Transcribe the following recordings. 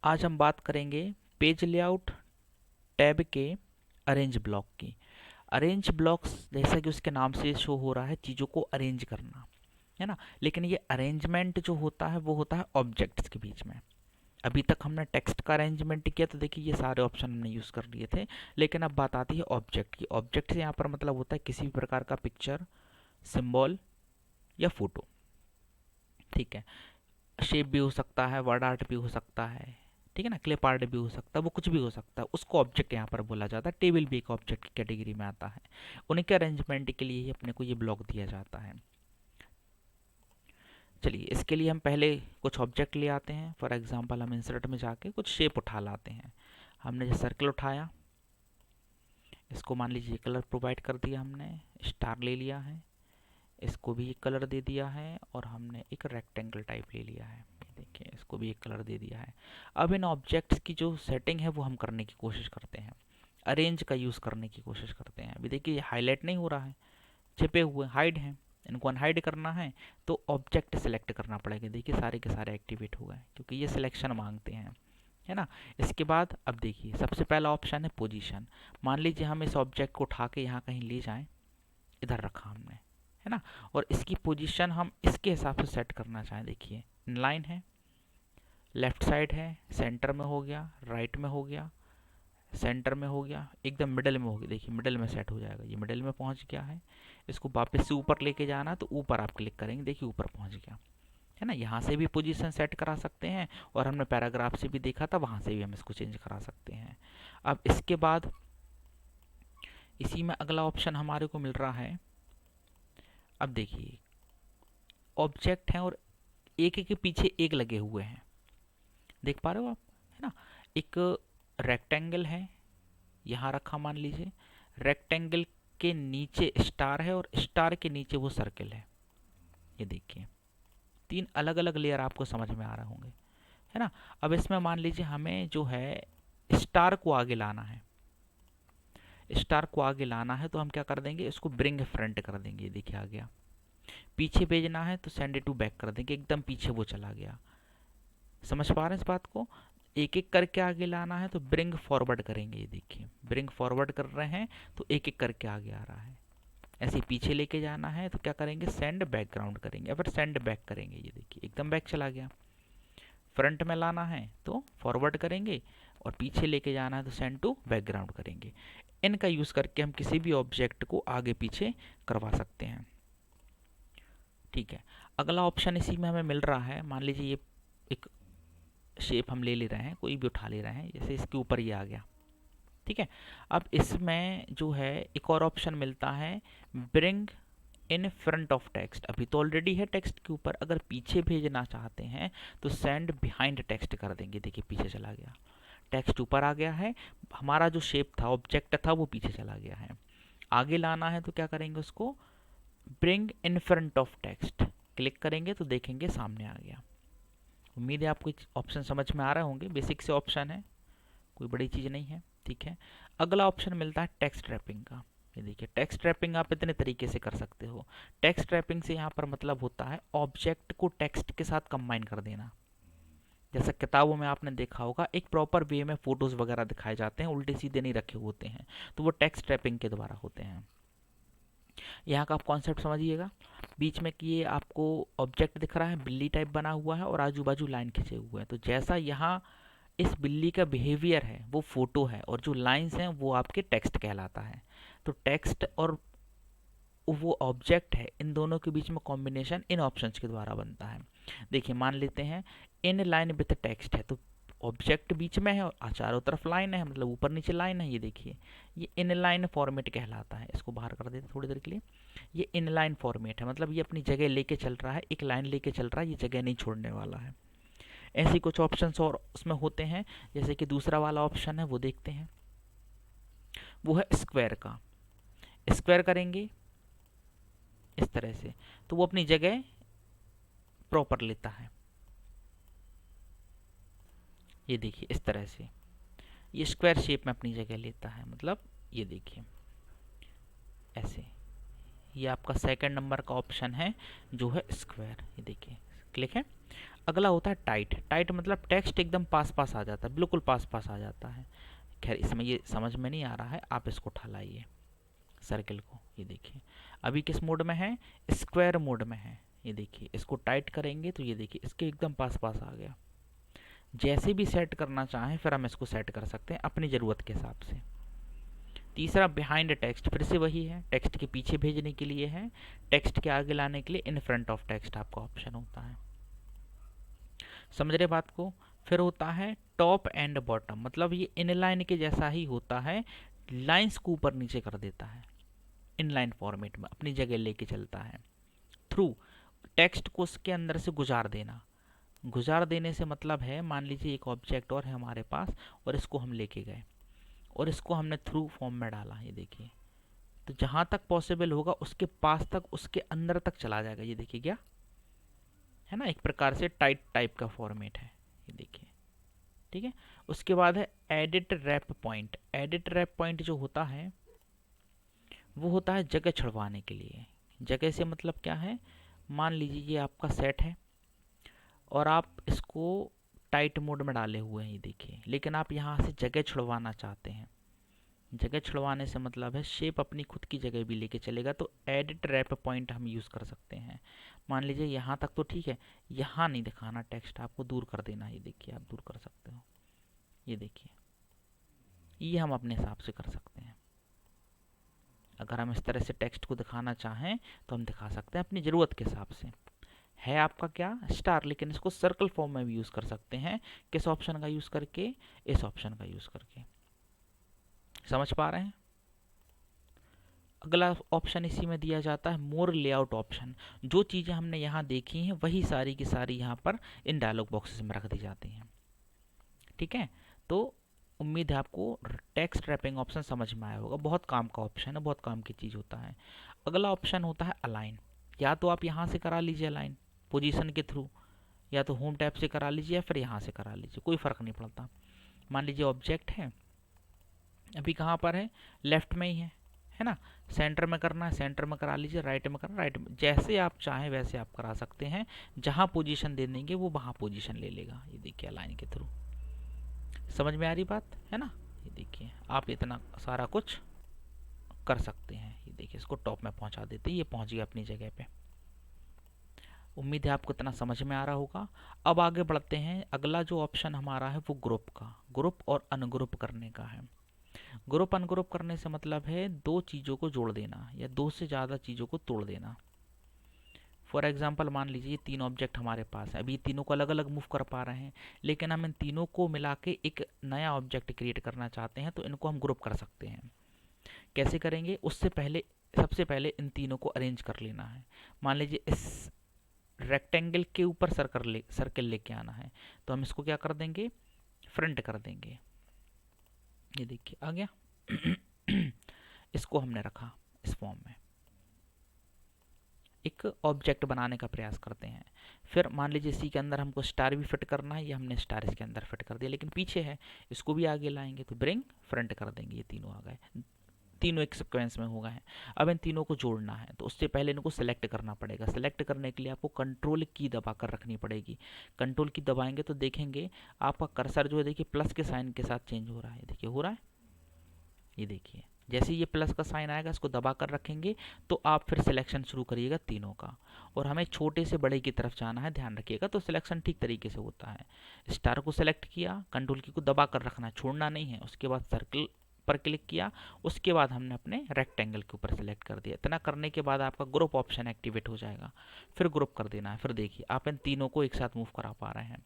आज हम बात करेंगे पेज लेआउट टैब के अरेंज ब्लॉक की। अरेंज ब्लॉक्स जैसा कि उसके नाम से शो हो रहा है, चीज़ों को अरेंज करना है ना। लेकिन ये अरेंजमेंट जो होता है वो होता है ऑब्जेक्ट्स के बीच में। अभी तक हमने टेक्स्ट का अरेंजमेंट किया तो देखिए ये सारे ऑप्शन हमने यूज़ कर लिए थे। लेकिन अब बात आती है ऑब्जेक्ट की। ऑब्जेक्ट से यहाँ पर मतलब होता है किसी भी प्रकार का पिक्चर, सिंबल या फोटो। ठीक है, शेप भी हो सकता है, वर्ड आर्ट भी हो सकता है, ठीक है ना, क्लिप आर्ट भी हो सकता है, वो कुछ भी हो सकता है, उसको ऑब्जेक्ट यहाँ पर बोला जाता है। टेबल भी एक ऑब्जेक्ट की कैटेगरी में आता है। उन्हीं के अरेंजमेंट के लिए ही अपने को ये ब्लॉक दिया जाता है। चलिए इसके लिए हम पहले कुछ ऑब्जेक्ट ले आते हैं। फॉर एग्जांपल हम इंसर्ट में जाके कुछ शेप उठा लाते हैं। हमने जो सर्कल उठाया, इसको मान लीजिए कलर प्रोवाइड कर दिया, हमने स्टार ले लिया है, इसको भी एक कलर दे दिया है, और हमने एक रेक्टेंगल टाइप ले लिया है। देखिए इसको भी एक कलर दे दिया है। अब इन ऑब्जेक्ट्स की जो सेटिंग है वो हम करने की कोशिश करते हैं, अरेंज का यूज़ करने की कोशिश करते हैं। अभी देखिए हाईलाइट नहीं हो रहा है, छिपे हुए हाइड हैं, इनको अनहाइड करना है तो ऑब्जेक्ट सेलेक्ट करना पड़ेगा। देखिए सारे के सारे एक्टिवेट हो गए क्योंकि ये सिलेक्शन मांगते हैं, है ना। इसके बाद अब देखिए सबसे पहला ऑप्शन है पोजीशन। मान लीजिए हम इस ऑब्जेक्ट को उठा के यहाँ कहीं ले जाएं, इधर रखा हमने, है ना, और इसकी पोजीशन हम इसके हिसाब से सेट करना चाहें। देखिए इनलाइन है, लेफ्ट साइड है, सेंटर में हो गया, राइट में हो गया, सेंटर में हो गया, एकदम मिडल में हो गया। देखिए मिडल में सेट हो जाएगा, ये मिडल में पहुंच गया है। इसको वापस से ऊपर लेके जाना तो ऊपर आप क्लिक करेंगे, देखिए ऊपर पहुंच गया, है ना। यहाँ से भी पोजीशन सेट करा सकते हैं, और हमने पैराग्राफ से भी देखा था, वहाँ से भी हम इसको चेंज करा सकते हैं। अब इसके बाद इसी में अगला ऑप्शन हमारे को मिल रहा है। अब देखिए ऑब्जेक्ट हैं और एक एक के पीछे एक लगे हुए हैं, देख पा रहे हो आप, है ना। एक रेक्टेंगल है यहाँ रखा, मान लीजिए रेक्टेंगल के नीचे स्टार है, और स्टार के नीचे वो सर्कल है। ये देखिए तीन अलग अलग लेयर आपको समझ में आ रहे होंगे, है ना। अब इसमें मान लीजिए हमें जो है स्टार को आगे लाना है, स्टार को आगे लाना है तो हम क्या कर देंगे, इसको ब्रिंग फ्रंट कर देंगे। ये देखिए आ गया। पीछे भेजना है तो सेंड टू बैक कर देंगे, एकदम पीछे वो चला गया। समझ पा रहे हैं इस बात को। एक एक करके आगे लाना है तो ब्रिंग फॉरवर्ड करेंगे। ये देखिए ब्रिंग फॉरवर्ड कर रहे हैं तो एक एक करके आगे आ रहा है। ऐसे पीछे लेके जाना है तो क्या करेंगे, सेंड बैकग्राउंड करेंगे, या फिर सेंड बैक करेंगे। ये देखिए एकदम बैक चला गया। फ्रंट में लाना है तो फॉरवर्ड करेंगे, और पीछे लेके जाना है तो सेंड टू बैकग्राउंड करेंगे। इनका यूज़ करके हम किसी भी ऑब्जेक्ट को आगे पीछे करवा सकते हैं। ठीक है, अगला ऑप्शन इसी में हमें मिल रहा है। मान लीजिए ये एक शेप हम ले रहे हैं, कोई भी उठा ले रहे हैं, जैसे इसके ऊपर ये आ गया, ठीक है। अब इसमें जो है एक और ऑप्शन मिलता है, bring in front of text. अभी तो ऑलरेडी है टेक्स्ट के ऊपर, अगर पीछे भेजना चाहते हैं तो सेंड बिहाइंड टेक्स्ट कर देंगे। देखिए पीछे चला गया, टेक्स्ट ऊपर आ गया है, हमारा जो शेप था, ऑब्जेक्ट था, वो पीछे चला गया है। आगे लाना है तो क्या करेंगे, उसको bring in front of text click करेंगे तो देखेंगे सामने आ गया। उम्मीद है आपको ऑप्शन समझ में आ रहे होंगे, बेसिक से ऑप्शन है, कोई बड़ी चीज़ नहीं है, ठीक है। अगला ऑप्शन मिलता है टेक्स्ट रैपिंग का। ये देखिए टेक्स्ट रैपिंग आप इतने तरीके से कर सकते हो। टेक्स्ट रैपिंग से यहाँ पर मतलब होता है ऑब्जेक्ट को टेक्स्ट के साथ कंबाइन कर देना। जैसा किताबों में आपने देखा होगा एक प्रॉपर वे में फोटोज़ वगैरह दिखाए जाते हैं, उल्टे सीधे नहीं रखे होते हैं, तो वो टेक्स्ट रैपिंग के द्वारा होते हैं। यहाँ का आप कॉन्सेप्ट समझिएगा। बीच में कि ये आपको ऑब्जेक्ट दिख रहा है, बिल्ली टाइप बना हुआ है, और आजू बाजू लाइन खींचे हुए हैं। तो जैसा यहाँ इस बिल्ली का बिहेवियर है वो फोटो है, और जो लाइंस हैं वो आपके टेक्स्ट कहलाता है। तो टेक्स्ट और वो ऑब्जेक्ट है, इन दोनों के बीच में कॉम्बिनेशन इन ऑप्शंस के द्वारा बनता है। देखिए मान लेते हैं इन लाइन विथ टेक्स्ट है, तो ऑब्जेक्ट बीच में है और चारों तरफ लाइन है, मतलब ऊपर नीचे लाइन है। ये देखिए ये इन लाइन फॉर्मेट कहलाता है। इसको बाहर कर देते थोड़ी देर के लिए। ये इन लाइन फॉर्मेट है, मतलब ये अपनी जगह लेके चल रहा है, एक लाइन लेके चल रहा है, ये जगह नहीं छोड़ने वाला है। ऐसी कुछ ऑप्शंस और उसमें होते हैं, जैसे कि दूसरा वाला ऑप्शन है वो देखते हैं, वो है स्क्वायर का। स्क्वायर करेंगे इस तरह से तो वो अपनी जगह प्रॉपर लेता है। ये देखिए इस तरह से ये स्क्वायर शेप में अपनी जगह लेता है, मतलब ये देखिए ऐसे। ये आपका सेकंड नंबर का ऑप्शन है जो है स्क्वायर। ये देखिए क्लिक है। अगला होता है टाइट। टाइट मतलब टेक्स्ट एकदम पास पास आ जाता है, बिल्कुल पास पास आ जाता है। खैर इसमें ये समझ में नहीं आ रहा है, आप इसको उठा लाइए सर्किल को। ये देखिए अभी किस मोड में है, स्क्वायर मोड में है। ये देखिए इसको टाइट करेंगे तो ये देखिए इसके एकदम पास पास आ गया। जैसे भी सेट करना चाहें फिर हम इसको सेट कर सकते हैं अपनी ज़रूरत के हिसाब से। तीसरा बिहाइंड टेक्स्ट, फिर से वही है, टेक्स्ट के पीछे भेजने के लिए है, टेक्स्ट के आगे लाने के लिए इन फ्रंट ऑफ टेक्स्ट आपका ऑप्शन होता है। समझ रहे बात को। फिर होता है टॉप एंड बॉटम, मतलब ये इनलाइन के जैसा ही होता है, लाइंस को ऊपर नीचे कर देता है, इनलाइन फॉर्मेट में अपनी जगह लेके चलता है। थ्रू, टेक्स्ट को उसके अंदर से गुजार देना। गुजार देने से मतलब है, मान लीजिए एक ऑब्जेक्ट और है हमारे पास और इसको हम लेके गए और इसको हमने थ्रू फॉर्म में डाला। ये देखिए तो जहाँ तक पॉसिबल होगा उसके पास तक, उसके अंदर तक चला जाएगा। ये देखिए क्या है ना, एक प्रकार से टाइट टाइप का फॉर्मेट है। ये देखिए ठीक है। उसके बाद है एडिट रैप पॉइंट। एडिट रैप पॉइंट जो होता है वो होता है जगह छुड़वाने के लिए। जगह से मतलब क्या है, मान लीजिए ये आपका सेट है और आप इसको टाइट मोड में डाले हुए हैं, ये देखिए, लेकिन आप यहाँ से जगह छुड़वाना चाहते हैं। जगह छुड़वाने से मतलब है शेप अपनी खुद की जगह भी लेके चलेगा, तो एडिट रैप पॉइंट हम यूज़ कर सकते हैं। मान लीजिए यहाँ तक तो ठीक है, यहाँ नहीं दिखाना टेक्स्ट, आपको दूर कर देना। ये देखिए आप दूर कर सकते हो। ये देखिए ये हम अपने हिसाब से कर सकते हैं। अगर हम इस तरह से टेक्स्ट को दिखाना चाहें तो हम दिखा सकते हैं अपनी ज़रूरत के हिसाब से। है आपका क्या स्टार, लेकिन इसको सर्कल फॉर्म में भी यूज़ कर सकते हैं। किस ऑप्शन का यूज़ करके, इस ऑप्शन का यूज़ करके। समझ पा रहे हैं। अगला ऑप्शन इसी में दिया जाता है मोर लेआउट ऑप्शन। जो चीज़ें हमने यहाँ देखी हैं वही सारी की सारी यहाँ पर इन डायलॉग बॉक्सेस में रख दी जाती हैं। ठीक है, तो उम्मीद है आपको टेक्स्ट रैपिंग ऑप्शन समझ में आया होगा। बहुत काम का ऑप्शन है, बहुत काम की चीज़ होता है। अगला ऑप्शन होता है अलाइन। या तो आप यहाँ से करा लीजिए अलाइन पोजीशन के थ्रू, या तो होम टैब से करा लीजिए या फिर यहाँ से करा लीजिए, कोई फ़र्क नहीं पड़ता। मान लीजिए ऑब्जेक्ट है अभी कहाँ पर है, लेफ्ट में ही है ना। सेंटर में करना है सेंटर में करा लीजिए, राइट में करना राइट में, जैसे आप चाहें वैसे आप करा सकते हैं। जहाँ पोजीशन दे देंगे वो वहाँ पोजीशन ले लेगा। ये देखिए अलाइन के थ्रू। समझ में आ रही बात है ना। ये देखिए आप इतना सारा कुछ कर सकते हैं। ये देखिए इसको टॉप में पहुंचा देते हैं, ये पहुंच गया अपनी जगह पे। उम्मीद है आपको इतना समझ में आ रहा होगा। अब आगे बढ़ते हैं। अगला जो ऑप्शन हमारा है वो ग्रुप का, ग्रुप और अनग्रुप करने का है। ग्रुप अनग्रुप करने से मतलब है दो चीज़ों को जोड़ देना या दो से ज़्यादा चीज़ों को तोड़ देना। फॉर एग्जाम्पल मान लीजिए ये तीन ऑब्जेक्ट हमारे पास है, अभी तीनों को अलग अलग मूव कर पा रहे हैं, लेकिन हम इन तीनों को मिला के एक नया ऑब्जेक्ट क्रिएट करना चाहते हैं, तो इनको हम ग्रुप कर सकते हैं। कैसे करेंगे, उससे पहले सबसे पहले इन तीनों को अरेंज कर लेना है। मान लीजिए इस रेक्टेंगल के ऊपर सर्कल लेके आना है, तो हम इसको क्या कर देंगे, फ्रंट कर देंगे। ये देखिए आ गया। इसको हमने रखा इस फॉर्म में। एक ऑब्जेक्ट बनाने का प्रयास करते हैं। फिर मान लीजिए इसी के अंदर हमको स्टार भी फिट करना है, ये हमने स्टार इसके अंदर फिट कर दिया, लेकिन पीछे है, इसको भी आगे लाएंगे तो ब्रिंग फ्रंट कर देंगे। ये तीनों आ गए, तीनों एक सीक्वेंस में हो गए हैं। अब इन तीनों को जोड़ना है तो उससे पहले इनको सेलेक्ट करना पड़ेगा। सेलेक्ट करने के लिए आपको कंट्रोल की दबा कर रखनी पड़ेगी। कंट्रोल की दबाएंगे तो देखेंगे आपका कर्सर जो है, देखिए प्लस के साइन के साथ चेंज हो रहा है। देखिए हो रहा है, ये देखिए जैसे ये प्लस का साइन आएगा इसको दबा कर रखेंगे तो आप फिर सिलेक्शन शुरू करिएगा तीनों का। और हमें छोटे से बड़े की तरफ जाना है, ध्यान रखिएगा, तो सिलेक्शन ठीक तरीके से होता है। स्टार को सेलेक्ट किया, कंट्रोल की को दबा कर रखना, छोड़ना नहीं है। उसके बाद सर्कल पर क्लिक किया, उसके बाद हमने अपने रेक्टेंगल के ऊपर सेलेक्ट कर दिया। इतना करने के बाद आपका ग्रुप ऑप्शन एक्टिवेट हो जाएगा, फिर ग्रुप कर देना है। फिर देखिए आप इन तीनों को एक साथ मूव करा पा रहे हैं।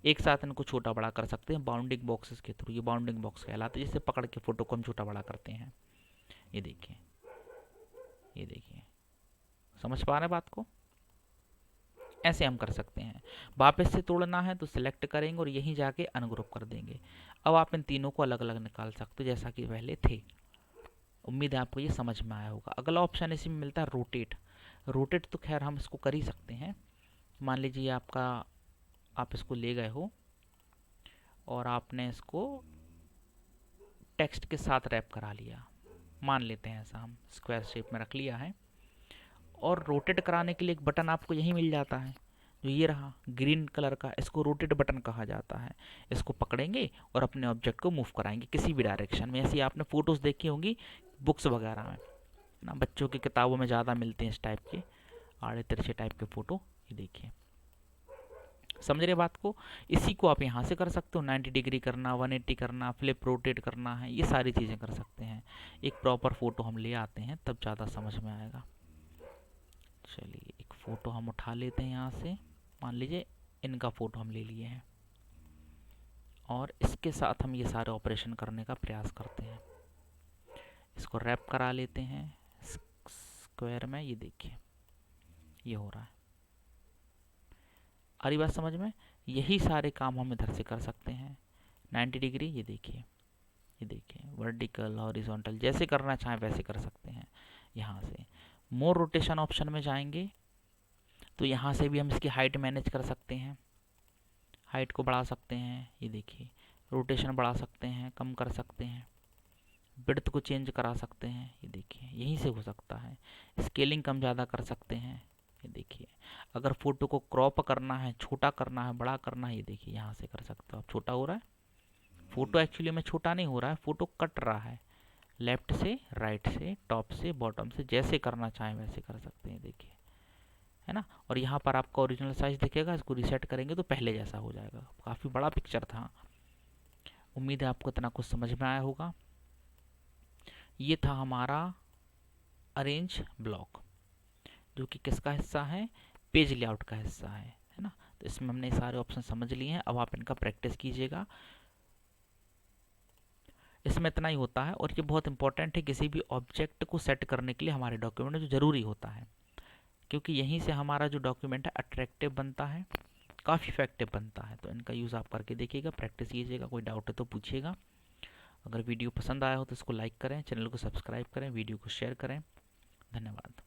एक साथ इनको छोटा बड़ा कर सकते हैं बाउंडिंग बॉक्सेस के थ्रू। ये बाउंडिंग बॉक्स कहलाते हैं, जिससे पकड़ के फोटो को हम छोटा बड़ा करते हैं। ये देखिए, ये देखिए, समझ पा रहे हैं बात को। ऐसे हम कर सकते हैं। वापस से तोड़ना है तो सिलेक्ट करेंगे और यहीं जाके अनग्रुप कर देंगे। अब आप इन तीनों को अलग अलग निकाल सकते हो जैसा कि पहले थे। उम्मीद है आपको ये समझ में आया होगा। अगला ऑप्शन इसी में मिलता है रोटेट। रोटेट तो खैर हम इसको कर ही सकते हैं। मान लीजिए आप इसको ले गए हो और आपने इसको टेक्स्ट के साथ रैप करा लिया, मान लेते हैं ऐसा, हम स्क्वायर शेप में रख लिया है। और रोटेट कराने के लिए एक बटन आपको यहीं मिल जाता है, जो ये रहा ग्रीन कलर का, इसको रोटेट बटन कहा जाता है। इसको पकड़ेंगे और अपने ऑब्जेक्ट को मूव कराएंगे किसी भी डायरेक्शन में। ऐसी आपने फोटोज़ देखी होंगी बुक्स वगैरह में ना, बच्चों की किताबों में ज़्यादा मिलते हैं इस टाइप के आड़े तिरछे टाइप के फ़ोटो। ये देखिए, समझ रहे बात को। इसी को आप यहाँ से कर सकते हो, 90 डिग्री करना, 180 करना, फ्लिप रोटेट करना है, ये सारी चीज़ें कर सकते हैं। एक प्रॉपर फ़ोटो हम ले आते हैं तब ज़्यादा समझ में आएगा। चलिए एक फ़ोटो हम उठा लेते हैं यहाँ से, मान लीजिए इनका फ़ोटो हम ले लिए हैं और इसके साथ हम ये सारे ऑपरेशन करने का प्रयास करते हैं। इसको रैप करा लेते हैं स्क्वायर में। ये देखिए ये हो रहा है, आ रही बात समझ में। यही सारे काम हम इधर से कर सकते हैं। 90 डिग्री, ये देखिए वर्टिकल हॉरिजॉन्टल, जैसे करना चाहें वैसे कर सकते हैं। यहाँ से मोर रोटेशन ऑप्शन में जाएंगे तो यहाँ से भी हम इसकी हाइट मैनेज कर सकते हैं, हाइट को बढ़ा सकते हैं। ये देखिए रोटेशन बढ़ा सकते हैं, कम कर सकते हैं, विड्थ को चेंज करा सकते हैं। ये देखिए यहीं से हो सकता है। स्केलिंग कम ज़्यादा कर सकते हैं। ये देखिए अगर फोटो को क्रॉप करना है, छोटा करना है, बड़ा करना है, ये देखिए यहाँ से कर सकते हो। अब छोटा हो रहा है फोटो, एक्चुअली में छोटा नहीं हो रहा है, फोटो कट रहा है। लेफ्ट से, राइट से, टॉप से, बॉटम से, जैसे करना चाहें वैसे कर सकते हैं। देखिए है ना। और यहाँ पर आपका ओरिजिनल साइज दिखेगा, इसको रीसेट करेंगे तो पहले जैसा हो जाएगा। काफ़ी बड़ा पिक्चर था। उम्मीद है आपको इतना कुछ समझ में आया होगा। ये था हमारा अरेंज ब्लॉक, जो कि किसका हिस्सा है, पेज लेआउट का हिस्सा है ना। तो इसमें हमने सारे ऑप्शन समझ लिए हैं। अब आप इनका प्रैक्टिस कीजिएगा। इसमें इतना ही होता है और ये बहुत इंपॉर्टेंट है किसी भी ऑब्जेक्ट को सेट करने के लिए हमारे डॉक्यूमेंट में, जो ज़रूरी होता है, क्योंकि यहीं से हमारा जो डॉक्यूमेंट है अट्रैक्टिव बनता है, काफ़ी इफेक्टिव बनता है। तो इनका यूज़ आप करके देखिएगा, प्रैक्टिस कीजिएगा। कोई डाउट है तो पूछिएगा। अगर वीडियो पसंद आया हो तो इसको लाइक करें, चैनल को सब्सक्राइब करें, वीडियो को शेयर करें। धन्यवाद।